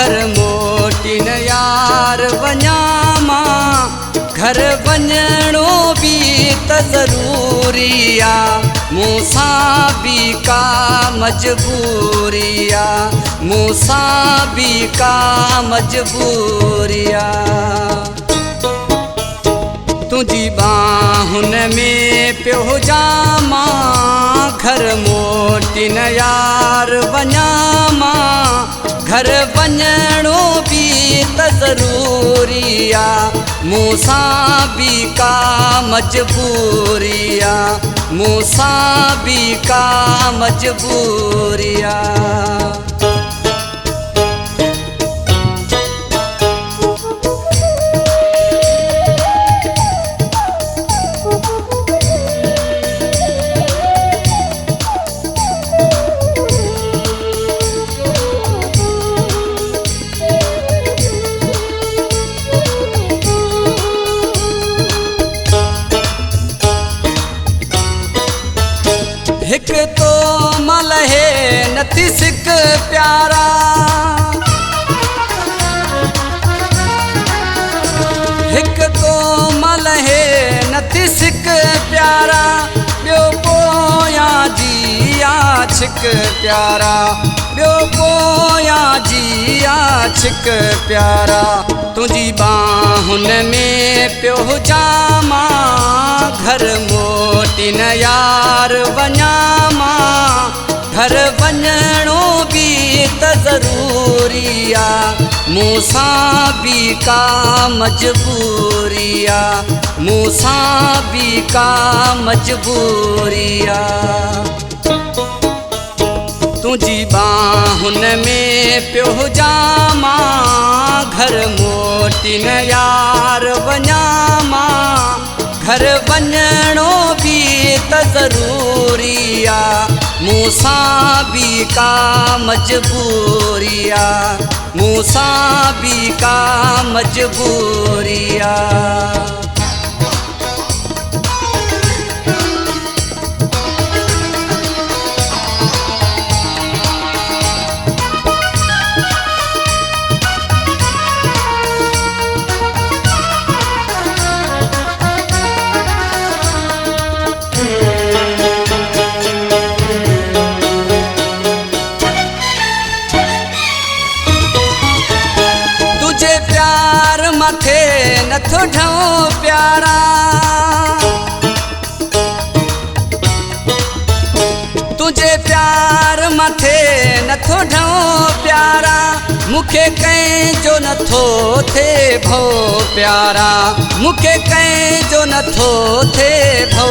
घर मोटी न यार वञा मां, घर वञणो बि त ज़रूरी आहे, मूंसां बि का मजबूरी आहे, मूंसां बि का मजबूरी आहे। तुझी बाहुन में पियो हुजां मां, घर मोटी न यार वञा मां, घर वञणो बि त ज़रूरी आहे, मूंसां बि का मजबूरी आहे, मूंसां बि का मजबूरी आहे। हिक तो मलहे नथी सिक प्यारा, हिक तो मलहे नथी सिक प्यारा, ॿियो पोयां जी छिक प्यारा, ॿियो पोयां जी छिक प्यारा। तुझी बाहुन में पियो हुजां मां, घर मोटी न यार वञा मां, घर वञणो बि त ज़रूरी आहे, मूंसां बि का मजबूरी आहे, मूंसां बि का मजबूरी आहे। तुझी बाहुन में पियो हुजां मां, घर मोटी न यार वञा मां, घर वञणो बि त ज़रूरी आहे, मूंसां बि का मजबूरी आहे, मूंसां बि का मजबूरी आहे। मथे नथो ढऊं प्यारा, तुझे प्यार मथे नथो ढऊं प्यारा, मूंखे कंहिंजो नथो थिए भो प्यारा, मूंखे कंहिंजो नथो थिए भो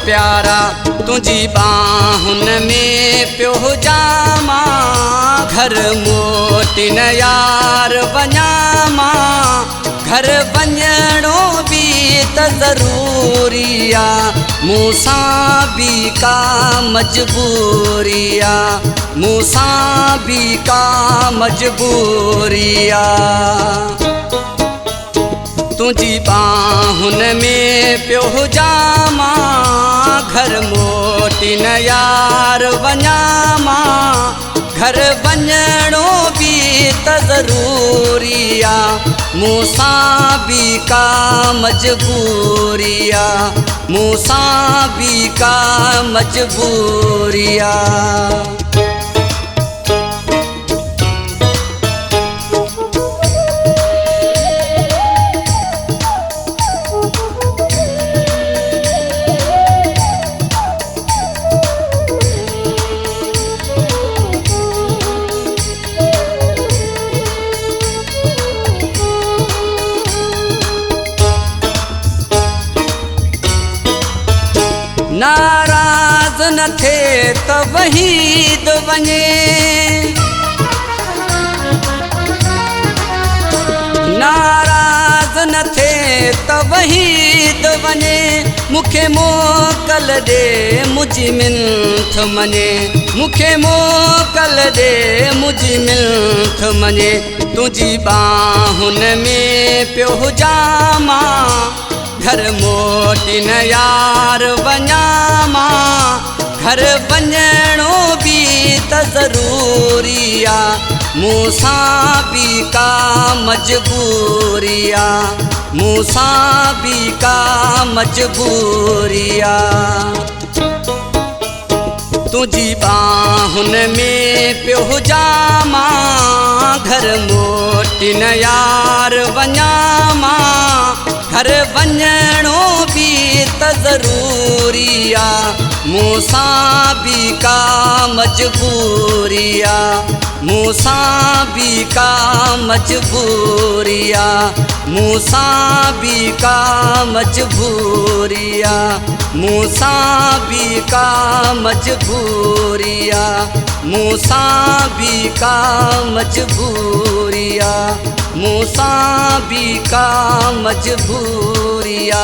प्यारा। तुझी बाहुन में पियो हुजां मां, घर मोटी न यार वञा मां, घर वञणो बि त ज़रूरी आहे, मूंसां बि का मजबूरी आहे, मूंसां बि का मजबूरी आहे। तुझी बाहुन में पियो हुजां मां, घर मोटी न यार वञा मां, घर वञणो बि त ज़रूरी आहे, मूंसां बि का मजबूरी आहे, मूंसां बि का मजबूरी आहे। नाराज़ न थे त वहीद वञे, नाराज़ न थे त वहीद वञे, मूंखे मोकल ॾे मुंहिंजी मिंथ मञे, मूंखे मोकल ॾे मुंहिंजी मिंथ मञे। तुझी बाहुन में पियो हुजां मां, घर मोटी न यार वञा मां, घर वञणो बि त ज़रूरी आहे, मूसा भी का मजबूरिया, मूसा भी का मजबूरिया। तुझी बाहुन में पियो जामा, घर मोटी न यार वञामा, घर वञणो भी त ज़रूरिया। मूसा भी का मजबूरिया, मूसा भी का मजबूरिया, मूसा भी का मजबूरिया, मूसा भी का मजबूरिया, मूसा भी का मजबूरिया, मूसा भी का मजबूरिया।